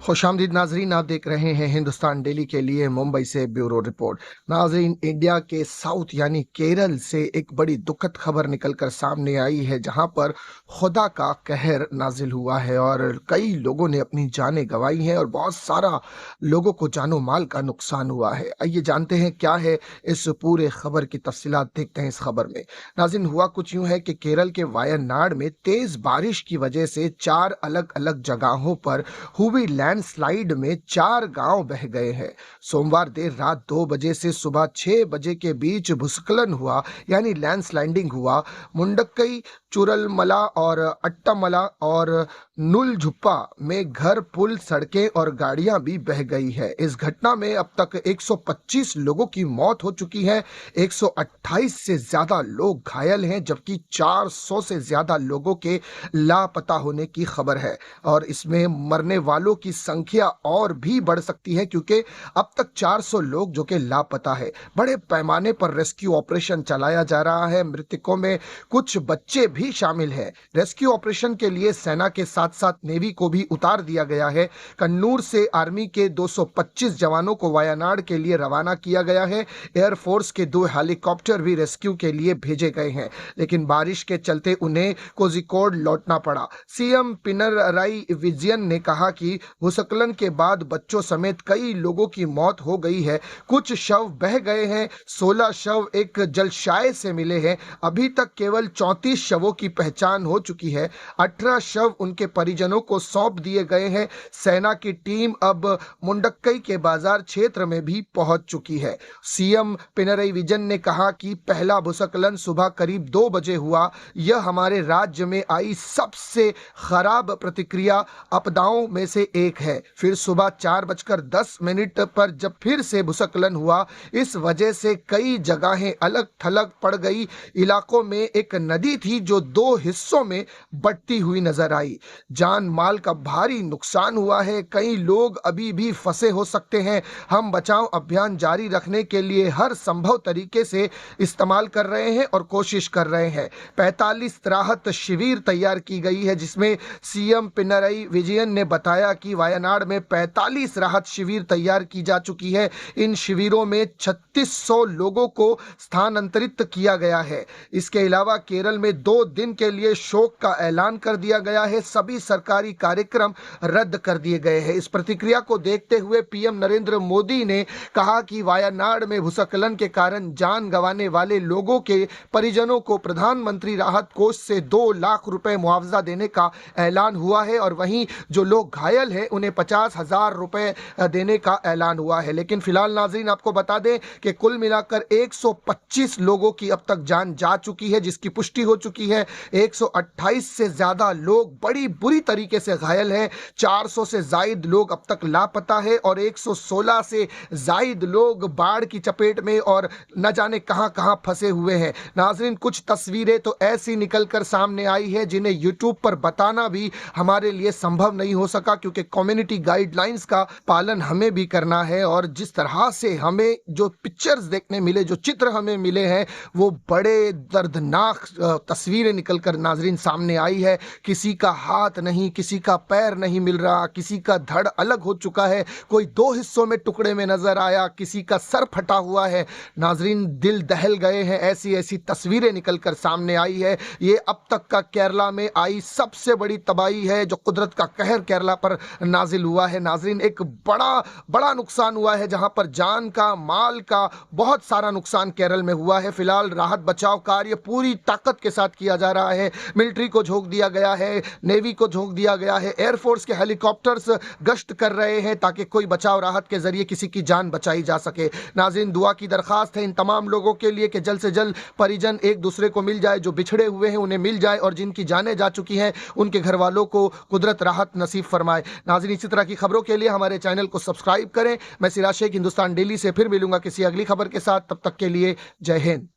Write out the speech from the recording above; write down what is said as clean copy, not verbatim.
खुशामदीद नाजरीन, आप देख रहे हैं हिंदुस्तान डेली के लिए मुंबई से ब्यूरो रिपोर्ट। नाजरीन, इंडिया के साउथ यानी केरल से एक बड़ी दुखद खबर निकलकर सामने आई है, जहां पर खुदा का कहर नाजिल हुआ है और कई लोगों ने अपनी जानें गंवाई हैं और बहुत सारा लोगों को जानो माल का नुकसान हुआ है। आइए जानते हैं क्या है इस पूरे खबर की तफसीलात, देखते हैं इस खबर में। नाज़रीन, हुआ कुछ यूं है कि केरल के वायनाड में तेज बारिश की वजह से 4 अलग अलग जगहों पर हुई लैंडस्लाइड में 4 गांव बह गए हैं। सोमवार देर रात 2 बजे से सुबह 6 बजे के बीच भूस्खलन हुआ, यानी लैंडस्लाइडिंग हुआ। मुंडकई, चुरलमला और अट्टामला और नुलझुप्पा में घर, पुल, सड़कें और गाड़ियां भी बह गई है। इस घटना में अब तक 125 लोगों की मौत हो चुकी है, 128 से ज्यादा लोग घायल हैं, जबकि 400 से ज्यादा लोगों के लापता होने की खबर है। और इसमें मरने वालों की संख्या और भी बढ़ सकती है, क्योंकि अब तक 400 लोग जो कि लापता है। बड़े पैमाने पर रेस्क्यू ऑपरेशन चलाया जा रहा है। मृतकों में कुछ बच्चे भी शामिल हैं। रेस्क्यू ऑपरेशन के लिए सेना के साथ साथ नेवी को भी उतार दिया गया है। कन्नूर से आर्मी के 225 जवानों को वायनाड के लिए रवाना किया गया है। एयरफोर्स के 2 हेलीकॉप्टर भी रेस्क्यू के लिए भेजे गए हैं, लेकिन बारिश के चलते उन्हें कोझिकोड लौटना पड़ा। सीएम पिनराई विजयन ने कहा कि भूस्खलन के बाद बच्चों समेत कई लोगों की मौत हो गई है। कुछ शव बह गए हैं, 16 शव एक जलशाय से मिले हैं। अभी तक केवल 34 शवों की पहचान हो चुकी है। 18 शव उनके परिजनों को सौंप दिए गए हैं। सेना की टीम अब मुंडक्कई के बाजार क्षेत्र में भी पहुंच चुकी है। सीएम पिनराई विजयन ने कहा कि पहला भूस्खलन सुबह करीब 2 बजे हुआ। यह हमारे राज्य में आई सबसे खराब प्रतिक्रिया आपदाओं में से एक है। फिर सुबह 4:10 पर जब फिर से भूस्खलन हुआ, इस वजह से कई जगहें अलग थलग पड़ गई। इलाकों में एक नदी थी जो 2 हिस्सों में बढ़ती हुई नजर आई। जान माल का भारी नुकसान हुआ है। कई लोग अभी भी फंसे हो सकते हैं। हम बचाव अभियान जारी रखने के लिए हर संभव तरीके से इस्तेमाल कर रहे हैं और कोशिश कर रहे हैं। 45 राहत शिविर तैयार की गई है, जिसमें सीएम पिनराई विजयन ने बताया कि वायनाड में 45 राहत शिविर तैयार की जा चुकी है। इन शिविरों में 3600 लोगों को स्थानांतरित किया गया है। इसके अलावा केरल में 2 दिन के लिए शोक का ऐलान कर दिया गया है। सभी सरकारी कार्यक्रम रद्द कर दिए गए हैं। इस प्रतिक्रिया को देखते हुए पीएम नरेंद्र मोदी ने कहा कि वायनाड में भूस्खलन के कारण जान गंवाने वाले लोगों के परिजनों को प्रधानमंत्री राहत कोष से 2 लाख रुपए मुआवजा देने का ऐलान हुआ है, और वहीं जो लोग घायल हैं उन्हें 50,000 रुपए देने का ऐलान हुआ है। लेकिन फिलहाल नाजरीन, आपको बता दें कि कुल मिलाकर 125 लोगों की अब तक जान जा चुकी है, जिसकी पुष्टि हो चुकी है। 128 से ज्यादा लोग बड़ी बुरी तरीके से घायल हैं। 400 से जायद लोग अब तक लापता है और 116 से जायद लोग बाढ़ की चपेट में और न जाने कहां कहां फंसे हुए हैं। नाजरीन, कुछ तस्वीरें तो ऐसी निकलकर सामने आई है जिन्हें यूट्यूब पर बताना भी हमारे लिए संभव नहीं हो सका, क्योंकि कम्युनिटी गाइडलाइंस का पालन हमें भी करना है। और जिस तरह से हमें जो पिक्चर्स देखने मिले, जो चित्र हमें मिले हैं, वो बड़े दर्दनाक तस्वीरें निकलकर नाजरीन सामने आई है। किसी का हाथ नहीं, किसी का पैर नहीं मिल रहा, किसी का धड़ अलग हो चुका है, कोई 2 हिस्सों में टुकड़े में नजर आया, किसी का सर फटा हुआ है। नाजरीन, दिल दहल गए हैं। ऐसी ऐसी तस्वीरें निकलकर सामने आई है। ये अब तक का केरला में आई सबसे बड़ी तबाही है, जो कुदरत का कहर केरला पर नाजिल हुआ है। नाजरीन, एक बड़ा नुकसान हुआ है, जहां पर जान का, माल का बहुत सारा नुकसान केरल में हुआ है। फिलहाल राहत बचाव कार्य पूरी ताकत के साथ किया जा रहा है। मिलिट्री को झोंक दिया गया है, नेवी को झोंक दिया गया है, एयरफोर्स के हेलीकॉप्टर्स गश्त कर रहे हैं ताकि कोई बचाव राहत के जरिए किसी की जान बचाई जा सके। नाज़रीन, दुआ की दरखास्त है इन तमाम लोगों के लिए कि जल्द से जल्द परिजन एक दूसरे को मिल जाए, जो बिछड़े हुए हैं उन्हें मिल जाए, और जिनकी जानें जा चुकी हैं उनके घर वालों को कुदरत राहत नसीब फरमाए। नाज़रीन, इसी तरह की खबरों के लिए हमारे चैनल को सब्सक्राइब करें। मैं सिराज शेख हिंदुस्तान डेली से फिर मिलूंगा किसी अगली खबर के साथ। तब तक के लिए जय हिंद।